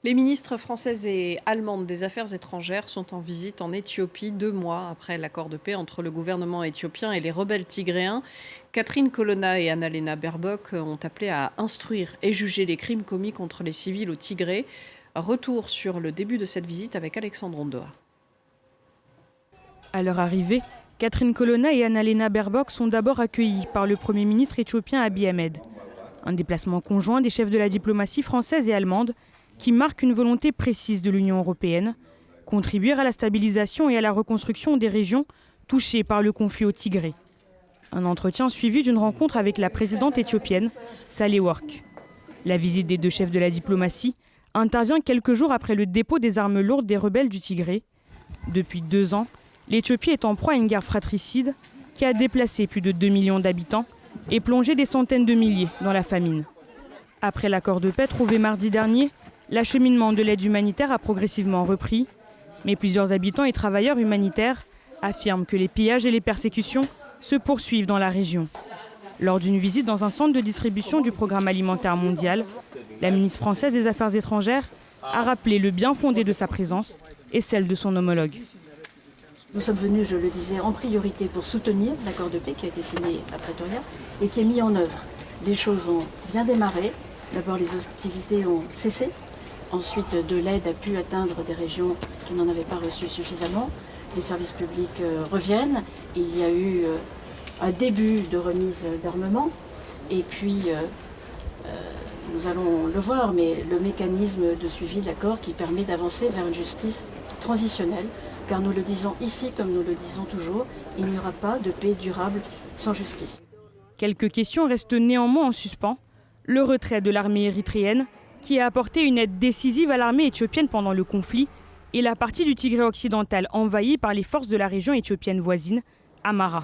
Les ministres françaises et allemandes des Affaires étrangères sont en visite en Éthiopie 2 mois après l'accord de paix entre le gouvernement éthiopien et les rebelles tigréens. Catherine Colonna et Annalena Baerbock ont appelé à instruire et juger les crimes commis contre les civils au Tigré. Retour sur le début de cette visite avec Alexandre Ondoa. À leur arrivée, Catherine Colonna et Annalena Baerbock sont d'abord accueillies par le Premier ministre éthiopien Abiy Ahmed. Un déplacement conjoint des chefs de la diplomatie française et allemande qui marque une volonté précise de l'Union européenne, contribuer à la stabilisation et à la reconstruction des régions touchées par le conflit au Tigré. Un entretien suivi d'une rencontre avec la présidente éthiopienne, Sahle-Work. La visite des deux chefs de la diplomatie intervient quelques jours après le dépôt des armes lourdes des rebelles du Tigré. Depuis 2 ans, l'Éthiopie est en proie à une guerre fratricide qui a déplacé plus de 2 millions d'habitants et plongé des centaines de milliers dans la famine. Après l'accord de paix trouvé mardi dernier, l'acheminement de l'aide humanitaire a progressivement repris, mais plusieurs habitants et travailleurs humanitaires affirment que les pillages et les persécutions se poursuivent dans la région. Lors d'une visite dans un centre de distribution du Programme alimentaire mondial, la ministre française des Affaires étrangères a rappelé le bien fondé de sa présence et celle de son homologue. Nous sommes venus, je le disais, en priorité pour soutenir l'accord de paix qui a été signé à Pretoria et qui est mis en œuvre. Les choses ont bien démarré. D'abord, les hostilités ont cessé. Ensuite, de l'aide a pu atteindre des régions qui n'en avaient pas reçu suffisamment. Les services publics reviennent. Il y a eu un début de remise d'armement. Et puis, nous allons le voir, mais le mécanisme de suivi de l'accord qui permet d'avancer vers une justice transitionnelle. Car nous le disons ici, comme nous le disons toujours, il n'y aura pas de paix durable sans justice. Quelques questions restent néanmoins en suspens. Le retrait de l'armée érythréenne, qui a apporté une aide décisive à l'armée éthiopienne pendant le conflit, et la partie du Tigré occidental envahie par les forces de la région éthiopienne voisine, Amhara.